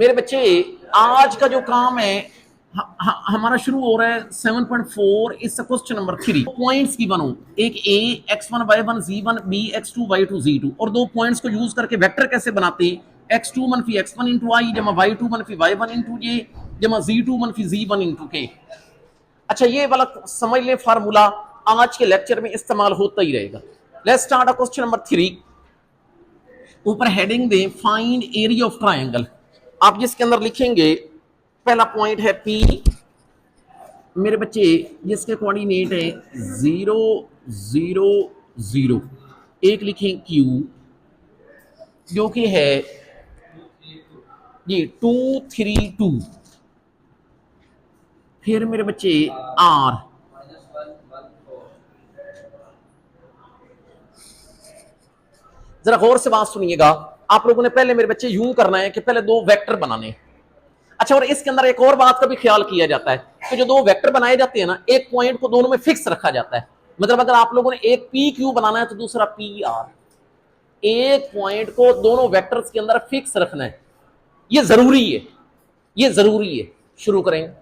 मेरे बच्चे आज का जो काम है हमारा शुरू हो रहा है 7.4 इस क्वेश्चन नंबर 3 पॉइंट्स की बनो एक ए x1 y1 z1 b x2 y2 z2 और दो पॉइंट्स को यूज करके वेक्टर कैसे बनाते हैं x2 मनफी x1 इंटू आई जमा y2 मनफी y1 इंटू जे जमा z2 मनफी z1 इंटू के। अच्छा ये वाला समझ ले फार्मूला आज के लेक्चर में इस्तेमाल होता ही रहेगा। Let's start a question number 3। ऊपर हेडिंग दें फाइंड एरिया ऑफ ट्रायंगल। आप जिसके अंदर लिखेंगे पहला पॉइंट है पी मेरे बच्चे जिसके कोऑर्डिनेट है 0 0 0। एक लिखें क्यू जो कि है ये 2 3 2। फिर मेरे बच्चे आर जरा गौर से बात सुनिएगा। आप लोगों ने पहले मेरे बच्चे यूं करना है कि पहले दो वेक्टर बनाने। अच्छा और इसके अंदर एक और बात का भी ख्याल किया जाता है कि जो दो वेक्टर बनाए जाते हैं ना एक पॉइंट को दोनों में फिक्स रखा जाता है। मतलब अगर आप लोगों ने एक पी क्यू बनाना है तो दूसरा पी आर। एक पॉइंट को दोनों वेक्टर्स के अंदर फिक्स रखना है, ये जरूरी है, ये जरूरी है। शुरू करें।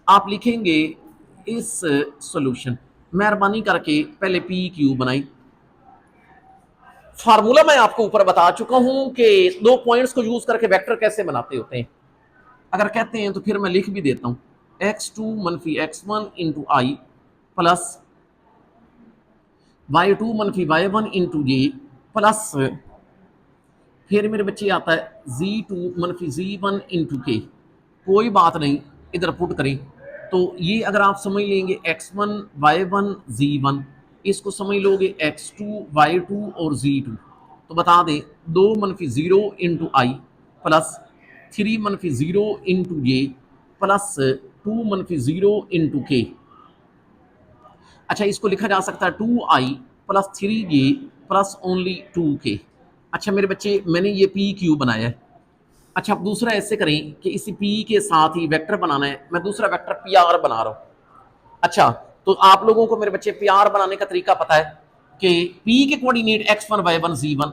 आप लिखेंगे इस सॉल्यूशन मेहरबानी करके पहले पी क्यू बनाई। फार्मूला मैं आपको ऊपर बता चुका हूं कि दो पॉइंट्स को यूज करके वेक्टर कैसे बनाते होते हैं। अगर कहते हैं तो फिर मैं लिख भी देता हूं x2 मनफी x1 इंटू आई प्लस y2 मनफी y1 इंटू जे प्लस फिर मेरे बच्चे आता है z2 मनफी z1 इंटू के। कोई बात नहीं, इधर पुट करें तो ये अगर आप समझ लेंगे x1 y1 z1, इसको समझ लोगे x2 y2 और z2 तो बता दें 2 मनफी 0 इंटू आई प्लस 3 मनफी 0 इंटू जे प्लस 2 मनफी 0 इंटू के। अच्छा इसको लिखा जा सकता है 2i plus 3j plus only 2k। अच्छा मेरे बच्चे मैंने ये पी क्यू बनाया है। अच्छा अब दूसरा ऐसे करें कि इसी पी के साथ ही वेक्टर बनाना है, मैं दूसरा वेक्टर पी आर बना रहा हूं। अच्छा तो आप लोगों को मेरे बच्चे पी आर बनाने का तरीका पता है कि पी के coordinate x1 y1 z1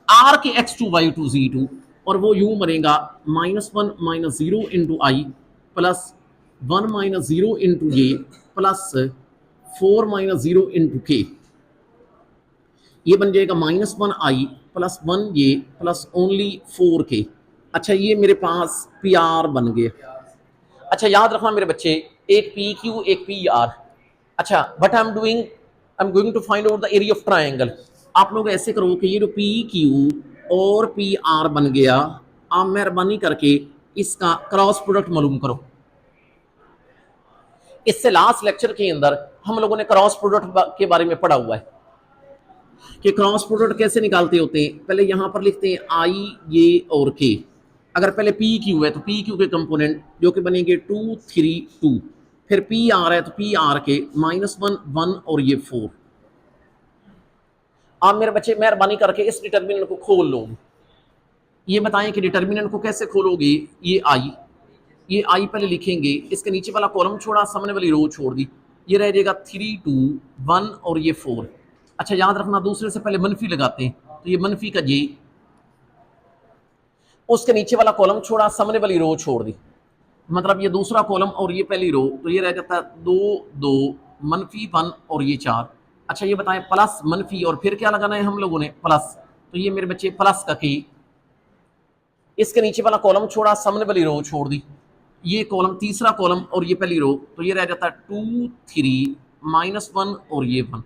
are के x2 y2 z2 और वो यूं बनेगा -1 -0 इंटू आई प्लस 1 -0 इंटू जे प्लस 4 -0 इंटू के। ये बन जाएगा -1 आई प्लस 1 जे प्लस ओनली 4 के। अच्छा ये मेरे पास पी आर बन गया। अच्छा याद रखना मेरे बच्चे एक पी क्यू एक पी आर। अच्छा but I am going to find out the area of triangle. आप लोग ऐसे करो कि ये जो पी क्यू और पी आर बन गया, आप मेहरबानी करके इसका क्रॉस प्रोडक्ट मालूम करो। इससे लास्ट लेक्चर के अंदर हम लोगों ने क्रॉस प्रोडक्ट के बारे में पढ़ा हुआ है कि क्रॉस प्रोडक्ट कैसे निकालते होते हैं। पहले यहां पर लिखते हैं आई ये और के। अगर पहले पी क्यू है तो पी क्यू के कंपोनेंट जो कि बनेंगे 2 3 2। फिर पी आर है तो पी आर के -1 1 और ये 4। आप मेरे बच्चे मेहरबानी करके इस डिटर्मिनेंट को खोल लो। ये बताएं कि डिटर्मिनेंट को कैसे खोलोगे। ये आई पहले लिखेंगे, इसके नीचे वाला कॉलम छोड़ा, सामने वाली रो छोड़ दी, ये रह जाएगा 3 2 1 और ये 4। अच्छा याद रखना दूसरे से पहले मनफी लगाते हैं तो ये मनफी का जे, उसके नीचे वाला कॉलम छोड़ा, सामने वाली रो छोड़ दी, मतलब ये दूसरा कॉलम और ये पहली रो, तो ये रह जाता है 2 2 मनफी 1 और ये 4। अच्छा ये बताएं प्लस मनफी और फिर क्या लगाना है हम लोगों ने प्लस, तो ये मेरे बच्चे प्लस का की, इसके नीचे वाला कॉलम छोड़ा, सामने वाली रो छोड़ दी, ये कॉलम तीसरा कॉलम और ये पहली रो, तो ये रह जाता है 2 3 -1 और ये 1।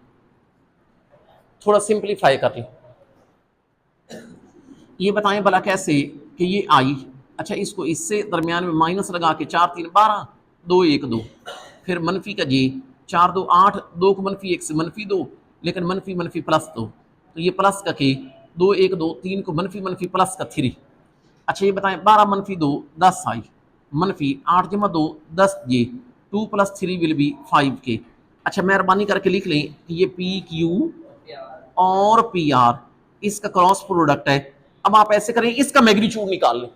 थोड़ा सिंप्लीफाई कर लें। ये बताएं भला कैसे कि ये आई, अच्छा इसको इससे दरमियान में माइनस लगा के 4 3 12 2 1 2, फिर मनफी का जे 4 2 8 2 को मनफी 1 से मनफी 2, लेकिन मनफी मनफी प्लस 2, तो ये प्लस का के 2 1 2 3 को मनफी मनफी प्लस का 3। अच्छा ये बताएं 12 मनफी 2 10 आई मनफी 8 जमा 2 10 जे 2 + 3 विल बी 5 के। अच्छा मेहरबानी करके लिख लें कि ये पी क्यू और पी आर इसका क्रॉस प्रोडक्ट है। अब आप ऐसे करें इसका मैग्नीट्यूड निकाल लें।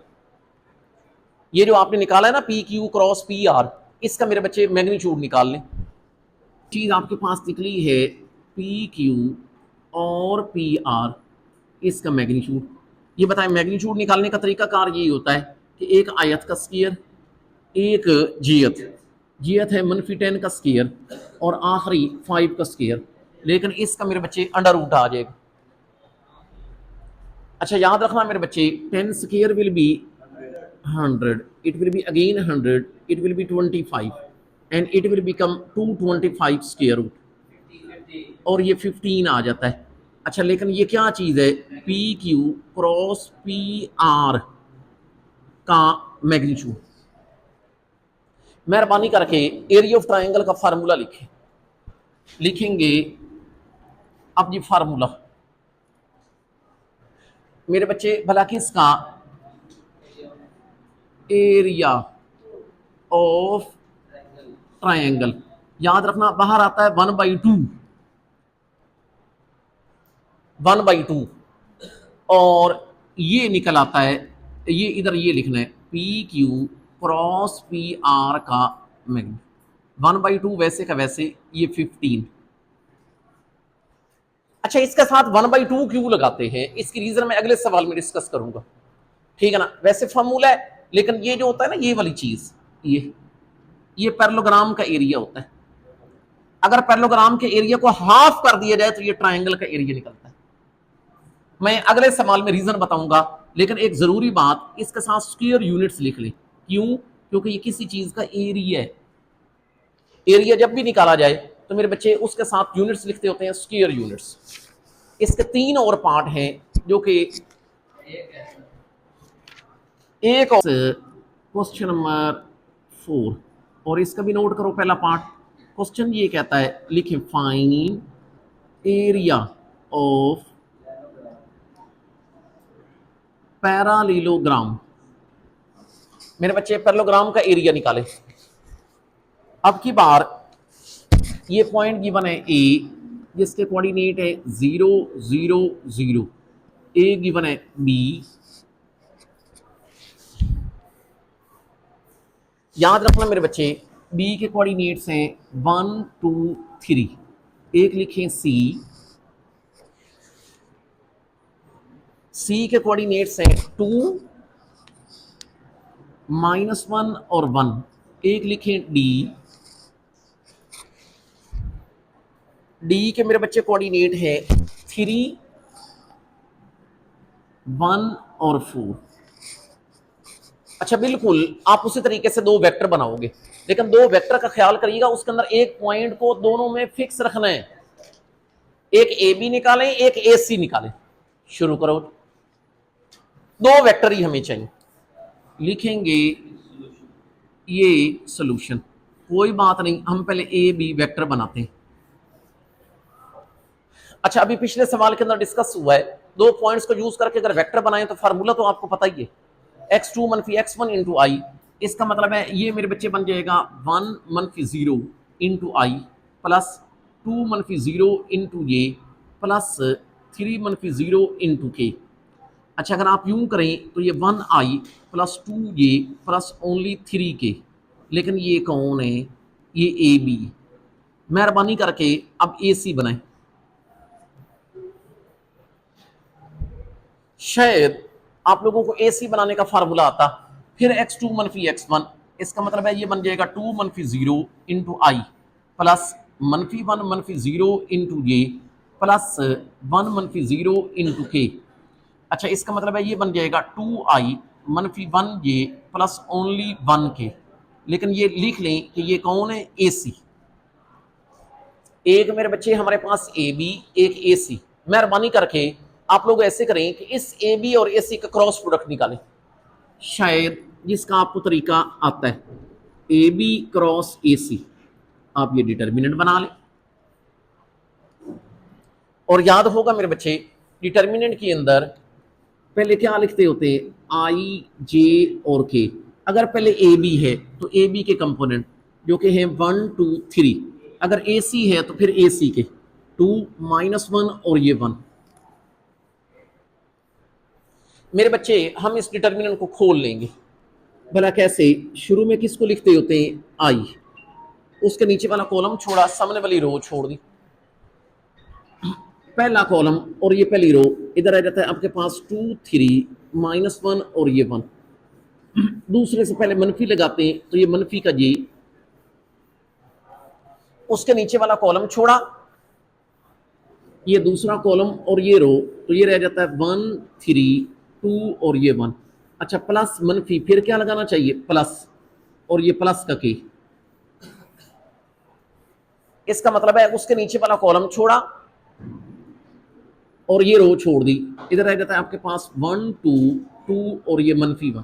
ये जो आपने निकाला है ना P Q cross P R, इसका मेरे बच्चे मैग्नीट्यूड निकाल लें। चीज आपके पास निकली है पी क्यू और पी आर, इसका मैग्नीट्यूड। ये बताएं मैग्नीट्यूड निकालने का तरीका कार यही होता है कि एक आयत का स्क्वायर, एक जियत, जियत है -10 का स्क्वायर और आखिरी 5 का स्क्वायर, लेकिन इसका मेरे बच्चे अंडर रूट आ जाएगा। अच्छा याद रखना मेरे बच्चे, 10 square will be 100, it will be again 100, it will be 25 and it will become 225 square root और ये 15 आ जाता है। अच्छा लेकिन ये क्या चीज़ है, P Q cross P R का मैग्नीट्यूड। मेहरबानी करके एरिया ऑफ ट्राइंगल का फार्मूला लिखेंगे। अब ये फार्मूला मेरे बच्चे भला किसका, एरिया ऑफ ट्राइंगल। याद रखना बाहर आता है 1/2, 1/2 और ये निकल आता है, ये इधर ये लिखना है P Q cross P R का मैग्नीट्यूड। 1/2 वैसे का वैसे, ये 15। अच्छा इसके साथ 1/2 क्यों लगाते हैं, इसकी रीजन मैं अगले सवाल में डिस्कस करूंगा, ठीक है ना। वैसे फॉर्मूला है, लेकिन ये जो होता है ना ये वाली चीज, ये पैरेललोग्राम का एरिया होता है। अगर पैरेललोग्राम के एरिया को हाफ कर दिया जाए तो ये ट्राइंगल का एरिया निकलता है। मैं अगले सवाल में रीजन बताऊंगा, लेकिन एक जरूरी बात, इसके साथ स्क्वायर यूनिट्स लिख लें। क्यों, क्योंकि ये किसी चीज का एरिया है। एरिया जब भी निकाला जाए तो मेरे बच्चे उसके साथ यूनिट्स लिखते होते हैं, स्क्वायर यूनिट्स। इसके 3 और पार्ट हैं, जो कि एक क्वेश्चन नंबर 4, और इसका भी नोट करो पहला पार्ट। क्वेश्चन ये कहता है लिखें फाइंड एरिया ऑफ पैरालेलोग्राम। मेरे बच्चे पैरेललोग्राम का एरिया निकाले। अब की बार ये पॉइंट गिवन है ए, जिसके कोऑर्डिनेट है 0 0 0, ए गिवन है बी। याद रखना मेरे बच्चे, बी के कोऑर्डिनेट्स हैं 1 2 3, एक लिखें सी, सी के कोऑर्डिनेट्स हैं 2 -1 और 1, एक लिखें डी, डी के मेरे बच्चे कोऑर्डिनेट है 3 1 और 4। अच्छा बिल्कुल आप उसी तरीके से 2 वेक्टर बनाओगे, लेकिन 2 वेक्टर का ख्याल करिएगा, उसके अंदर एक पॉइंट को दोनों में फिक्स रखना है। एक ए बी निकालें, एक ए सी निकालें। शुरू करो, 2 वेक्टर ही हमें चाहिए। लिखेंगे ये सॉल्यूशन, कोई बात नहीं, हम पहले ए बी वेक्टर बनाते हैं। अच्छा अभी पिछले सवाल के अंदर डिस्कस हुआ है, 2 पॉइंट्स को यूज करके अगर वेक्टर बनाएं तो फार्मूला तो आपको पता ही है, x2 - x1 इंटू आई। इसका मतलब है ये मेरे बच्चे बन जाएगा 1 - 0 इंटू आई प्लस 2 - 0 इंटू ये प्लस 3 - 0 इंटू के। अच्छा अगर आप यूं करें तो ये 1i प्लस 2 ये प्लस ओनली 3k, लेकिन ये कौन है, ये ए बी। मेहरबानी करके अब ए सी बनाए। शायद आप लोगों को ए सी बनाने का फार्मूला आता, फिर x2 - x1, इसका मतलब है ये बन जाएगा 2 - 0 इंटू आई प्लस -1 - 0 इंटू ये प्लस 1 - 0 इंटू के। अच्छा इसका मतलब है ये बन जाएगा 2i - 1 ये प्लस ओनली 1k, लेकिन ये लिख लें कि ये कौन है, ए सी। एक मेरे बच्चे हमारे पास ए बी, एक ए सी। मेहरबानी करके आप लोग ऐसे करें कि इस ए बी और ए सी का क्रॉस प्रोडक्ट निकालें, शायद जिसका आपको तरीका आता है, ए बी क्रॉस ए सी। आप ये डिटर्मिनेंट बना लें, और याद होगा मेरे बच्चे डिटर्मिनेंट के अंदर पहले क्या लिखते होते हैं, आई जे और के। अगर पहले ए बी है तो ए बी के कंपोनेंट जो कि हैं 1 2 3, अगर ए सी है तो फिर ए सी के 2 -1 और ये 1। मेरे बच्चे हम इस डिटर्मिनेंट को खोल लेंगे, भला कैसे। शुरू में किसको लिखते होते हैं, आई, उसके नीचे वाला कॉलम छोड़ा, सामने वाली रो छोड़ दी, पहला कॉलम और ये पहली रो इधर आ जाता है आपके पास 2 3 -1 और ये 1। दूसरे से पहले मनफी लगाते हैं, तो ये मनफी का जे, उसके नीचे वाला कॉलम छोड़ा, ये दूसरा कॉलम और ये रो, तो ये रह जाता है 1 3 2 और ये 1। अच्छा, प्लस मनफी, फिर क्या लगाना चाहिए, प्लस, और ये प्लस का के। इसका मतलब है उसके नीचे वाला कॉलम छोड़ा और ये रो छोड़ दी, इधर रह जाता है आपके पास 1 2 2 और ये मनफी 1।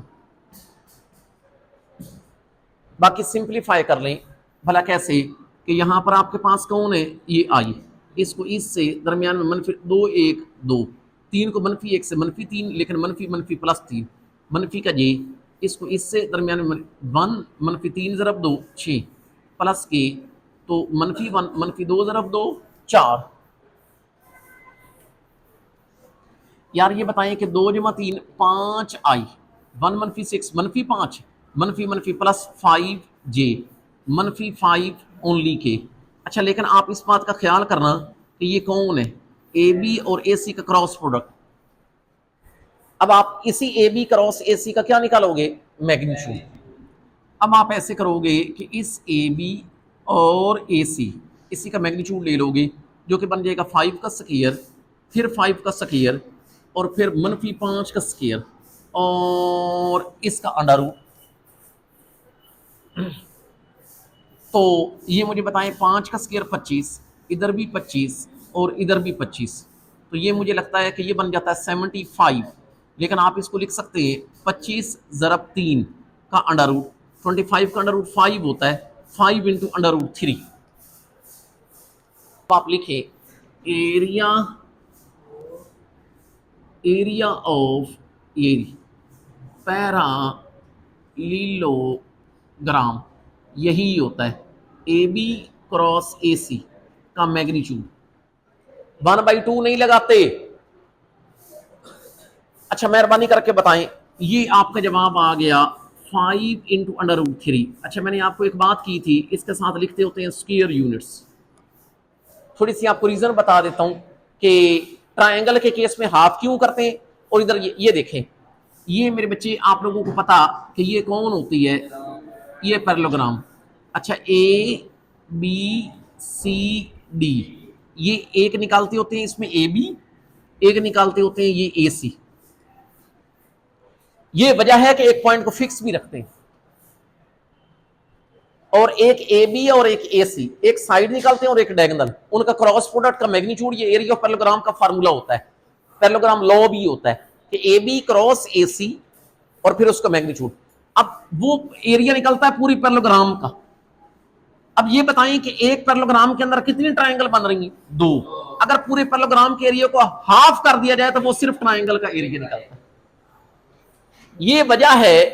बाकी सिंप्लीफाई कर लें भला कैसे, कि यहां पर आपके पास कौन है, ये आई, इसको इससे दरमियान में मनफी 2 1 2, 3 को मनफी 1 से मनफी 3, लेकिन मनफी मनफी प्लस 3, मनफी का जे, इसको इससे दरमियान में 1 मनफी 3 ज़रब 2 6 प्लस के, तो मनफी 1 मनफी 2 ज़रब 2 4। यार ये बताएं कि 2 जमा 3 5 आई, 1 मनफी 6 मनफी 5, मनफी मनफी प्लस 5 जे, मनफी 5 ओनली के। अच्छा, लेकिन आप इस बात का ख्याल करना कि ये कौन है, ए बी और ए सी का क्रॉस प्रोडक्ट। अब आप इसी ए बी क्रॉस ए सी का क्या निकालोगे, मैग्नीट्यूड। अब आप ऐसे करोगे कि इस ए बी और ए सी, इसी का मैग्नीट्यूड ले लोगे, जो कि बन जाएगा 5 का स्क्वायर, फिर 5 का स्क्वायर, और फिर मनफी 5 का स्क्वायर, और इसका अंडर रूट। तो ये मुझे बताएं, 5 का स्क्वायर 25, इधर भी 25 और इधर भी 25, तो ये मुझे लगता है कि ये बन जाता है 75। लेकिन आप इसको लिख सकते हैं 25 ज़रब 3 का अंडर रूट, 25 का अंडर रूट 5 होता है, 5 इंटू अंडर रूट 3। तो आप लिखें एरिया, एरिया ऑफ एरी पैरालीलोग्राम, यही होता है ए बी क्रॉस ए सी का मैग्नीट्यूड। 1/2 नहीं लगाते। अच्छा, मेहरबानी करके बताएं, ये आपका जवाब आ गया 5 इंटू अंडर रूट 3। अच्छा, मैंने आपको एक बात की थी, इसके साथ लिखते होते हैं स्क्वायर यूनिट्स। थोड़ी सी आपको रीजन बता देता हूं कि ट्रायंगल के केस में हाफ क्यों करते हैं। और इधर ये देखें, ये मेरे बच्चे आप लोगों को पता कि ये कौन होती है, ये पैरेललोग्राम। अच्छा, ए बी सी डी, ये एक निकालते होते हैं इसमें ए बी, एक निकालते होते हैं ये ए सी। ये वजह है कि एक पॉइंट को फिक्स भी रखते हैं, और एक ए बी और एक ए सी, एक साइड निकालते हैं और एक डायगोनल, उनका क्रॉस प्रोडक्ट का मैग्नीट्यूड, ये एरिया ऑफ पैरेललोग्राम का फार्मूला होता है, पैरेललोग्राम लॉ भी होता है कि ए बी क्रॉस ए सी और फिर उसका मैग्नीट्यूड। अब वो एरिया निकलता है पूरी पैरेललोग्राम का। अब ये बताएं कि एक पैरेललोग्राम के अंदर कितनी ट्रायंगल बन रही हैं, 2। अगर पूरे पैरेललोग्राम के एरिया को हाफ कर दिया जाए तो वो सिर्फ ट्रायंगल का एरिया निकलता है। ये वजह है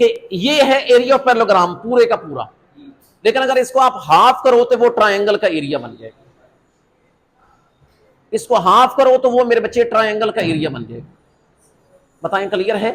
कि ये है एरिया ऑफ पैरेललोग्राम पूरे का पूरा, लेकिन अगर इसको आप हाफ करो तो वो ट्रायंगल का एरिया बन जाएगा। इसको हाफ करो तो वो मेरे बच्चे ट्रायंगल का एरिया बन जाएगा। बताएं, क्लियर है?